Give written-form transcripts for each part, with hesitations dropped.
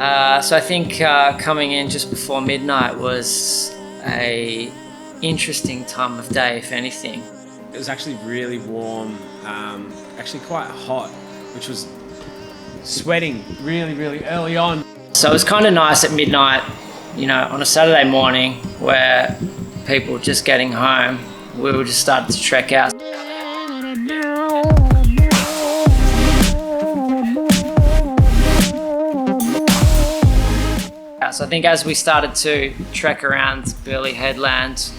So I think coming in just before midnight was a interesting time of day, if anything. It was actually really warm, actually quite hot, which was sweating really, really early on. So it was kind of nice at midnight, you know, on a Saturday morning where people were just getting home. We were just starting to trek out. So I think as we started to trek around Burleigh Headland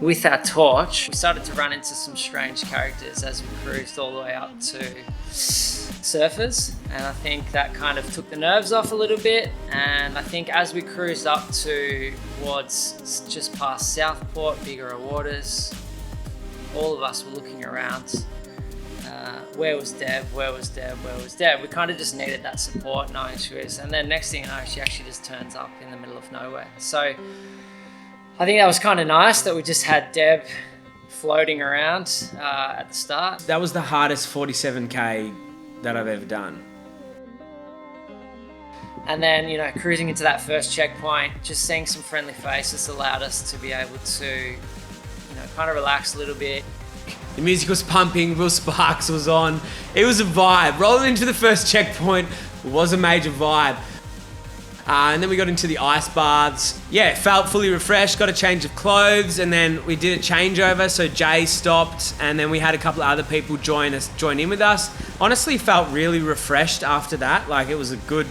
with our torch, we started to run into some strange characters as we cruised all the way up to surfers, and I think that kind of took the nerves off a little bit. And I think as we cruised up towards just past Southport, Bigger Waters, all of us were looking around. Where was Deb? Where was Deb? Where was Deb? We kind of just needed that support, knowing she was. And then next thing you know, she actually just turns up in the middle of nowhere. So I think that was kind of nice that we just had Deb floating around at the start. That was the hardest 47K that I've ever done. And then, you know, cruising into that first checkpoint, just seeing some friendly faces allowed us to be able to, you know, kind of relax a little bit. The music was pumping, Will Sparks was on. It was a vibe. Rolling into the first checkpoint was a major vibe. And then we got into the ice baths. Yeah, felt fully refreshed, got a change of clothes, and then we did a changeover. So Jay stopped, and then we had a couple of other people join in with us. Honestly, felt really refreshed after that. Like, it was a good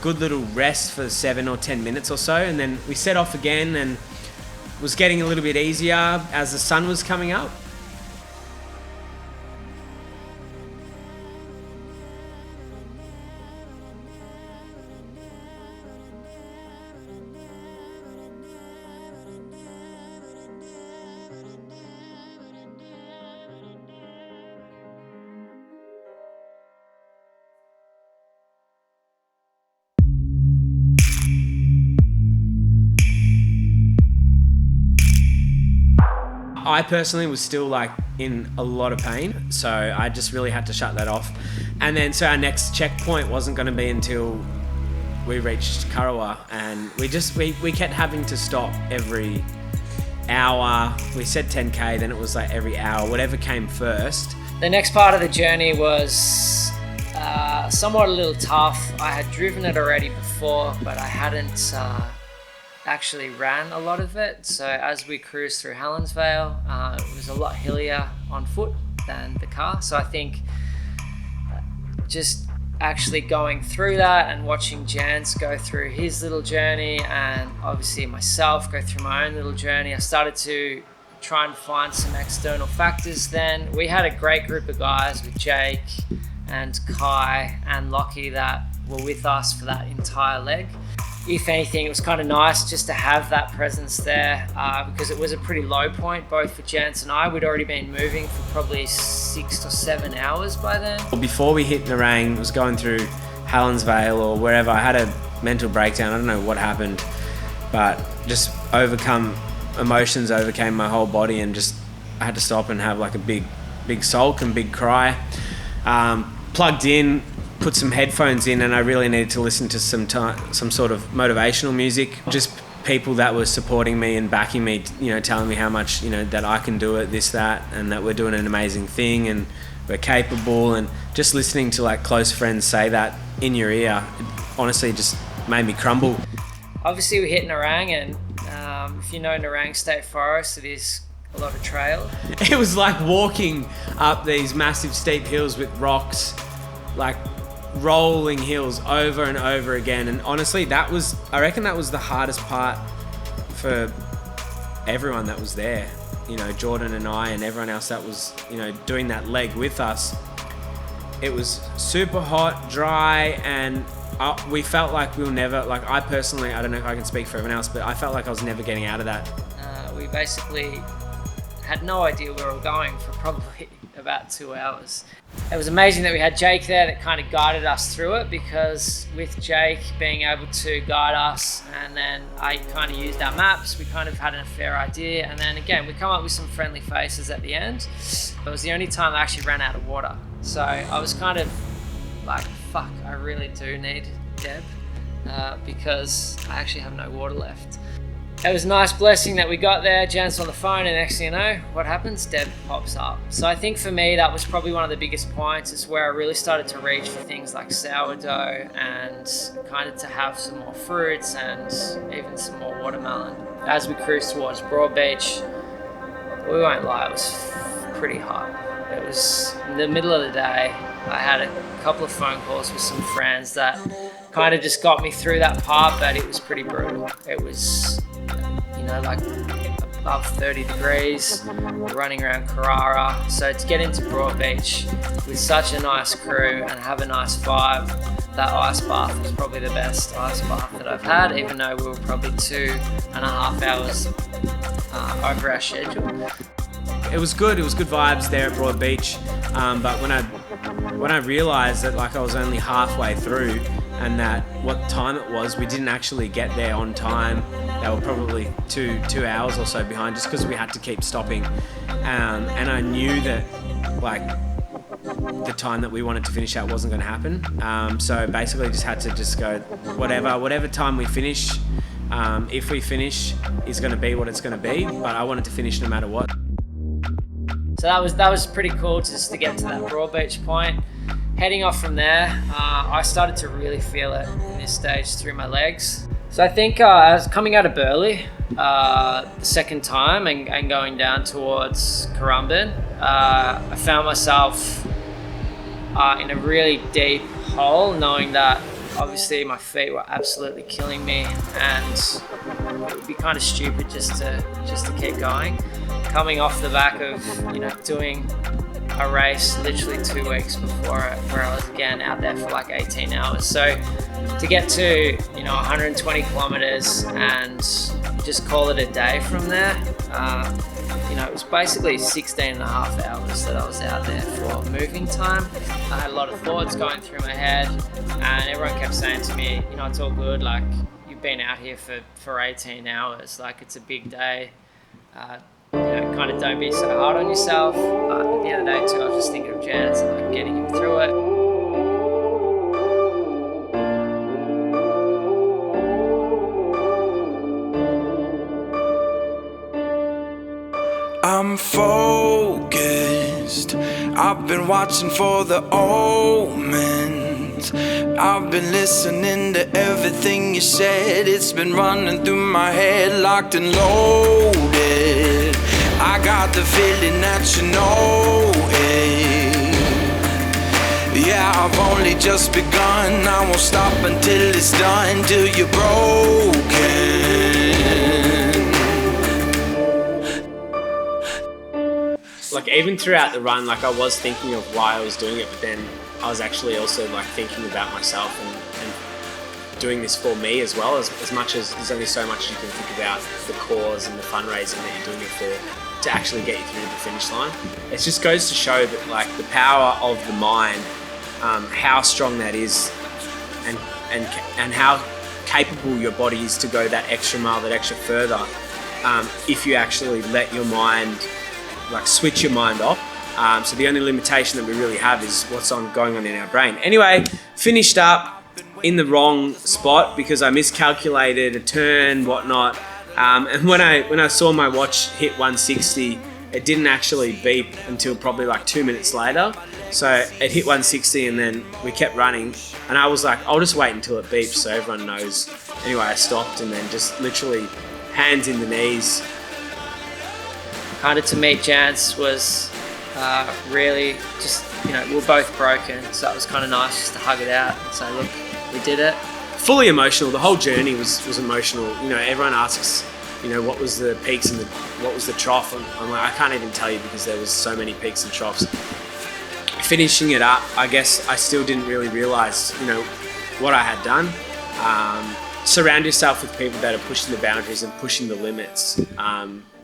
little rest for 7 or 10 minutes or so. And then we set off again, and it was getting a little bit easier as the sun was coming up. I personally was still like in a lot of pain, so I just really had to shut that off. And then so our next checkpoint wasn't going to be until we reached Kurrawa, and we kept having to stop every hour. We said 10K, then it was like every hour, whatever came first. The next part of the journey was somewhat a little tough. I had driven it already before, but I hadn't actually ran a lot of it. So as we cruised through Helensvale, it was a lot hillier on foot than the car. So I think just actually going through that and watching Jansen go through his little journey, and obviously myself go through my own little journey, I started to try and find some external factors. Then we had a great group of guys with Jake and Kai and Lockie that were with us for that entire leg. If anything, it was kind of nice just to have that presence there because it was a pretty low point, both for Jansen and I. We'd already been moving for probably 6 to 7 hours by then. Before we hit Nerang, was going through Helensvale or wherever, I had a mental breakdown. I don't know what happened, but just emotions overcame my whole body, and just I had to stop and have like a big sulk and big cry. Plugged in, put some headphones in, and I really needed to listen to some sort of motivational music. Just people that were supporting me and backing me, you know, telling me how much, you know, that I can do it, this, that, and that we're doing an amazing thing and we're capable. And just listening to like close friends say that in your ear, it honestly just made me crumble. Obviously we hit Nerang, and if you know Nerang State Forest, it is a lot of trail. It was like walking up these massive steep hills with rocks, like rolling hills over and over again. And honestly, I reckon that was the hardest part for everyone that was there. You know, Jordan and I and everyone else that was, you know, doing that leg with us. It was super hot, dry, and we felt like we were never, like I personally, I don't know if I can speak for everyone else, but I felt like I was never getting out of that. We basically had no idea where we were going for probably about 2 hours. It was amazing that we had Jake there that kind of guided us through it, because with Jake being able to guide us, and then I kind of used our maps, we kind of had a fair idea. And then again, we come up with some friendly faces at the end. It was the only time I actually ran out of water. So I was kind of like, fuck, I really do need Deb. because I actually have no water left. It was a nice blessing that we got there. Jansen on the phone, and next thing you know, what happens? Deb pops up. So I think for me, that was probably one of the biggest points. Is where I really started to reach for things like sourdough and kind of to have some more fruits and even some more watermelon. As we cruised towards Broadbeach, we won't lie, it was pretty hot. It was in the middle of the day. I had a couple of phone calls with some friends that kind of just got me through that part, but it was pretty brutal. It was, like above 30 degrees, running around Carrara. So to get into Broadbeach with such a nice crew and have a nice vibe, that ice bath was probably the best ice bath that I've had, even though we were probably 2.5 hours over our schedule. It was good vibes there at Broadbeach, but when I realised that like I was only halfway through and that what time it was, we didn't actually get there on time. They were probably two hours or so behind just because we had to keep stopping, and I knew that like the time that we wanted to finish at wasn't going to happen, so basically just had to just go whatever time we finish, if we finish is going to be what it's going to be, but I wanted to finish no matter what. So that was pretty cool just to get to that Broadbeach point. Heading off from there, I started to really feel it in this stage through my legs. So I think I was coming out of Burleigh the second time and going down towards Currumbin. I found myself in a really deep hole, knowing that obviously my feet were absolutely killing me, and it would be kind of stupid just to keep going. Coming off the back of doing a race literally 2 weeks before it, where I was again out there for like 18 hours. So to get to 120 kilometers and just call it a day from there, it was basically 16 and a half hours that I was out there for moving time. I had a lot of thoughts going through my head, and everyone kept saying to me, it's all good, like you've been out here for 18 hours, like it's a big day. Kind of don't be so hard on yourself. But at the end of the day too, I was just thinking of Jansen, like getting him through it. I'm focused. I've been watching for the omens. I've been listening to everything you said. It's been running through my head, locked and loaded. I got the feeling that you know it. Yeah, I've only just begun. I won't stop until it's done, till you're broken. Like even throughout the run, like I was thinking of why I was doing it, but then I was actually also like thinking about myself and doing this for me as well, as much as there's only so much you can think about the cause and the fundraising that you're doing it for to actually get you through the finish line. It just goes to show that like the power of the mind, how strong that is, and how capable your body is to go that extra mile, that extra further, if you actually let your mind, like switch your mind off. So the only limitation that we really have is what's going on in our brain. Anyway, finished up in the wrong spot because I miscalculated a turn, whatnot. And when I saw my watch hit 160, it didn't actually beep until probably like 2 minutes later. So it hit 160 and then we kept running. And I was like, I'll just wait until it beeps so everyone knows. Anyway, I stopped and then just literally hands in the knees. Kind of to meet Jans was really just, we're both broken. So it was kind of nice just to hug it out and say, look, we did it. Fully emotional. The whole journey was emotional. Everyone asks, what was the peaks and what was the trough? And I'm like, I can't even tell you because there was so many peaks and troughs. Finishing it up, I guess I still didn't really realize, what I had done. Surround yourself with people that are pushing the boundaries and pushing the limits,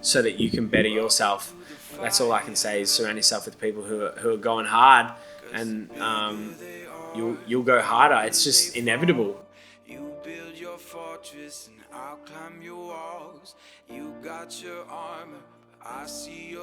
so that you can better yourself. That's all I can say is surround yourself with people who are going hard, and you'll go harder. It's just inevitable. You build your fortress and I'll climb your walls. You got your armor, I see your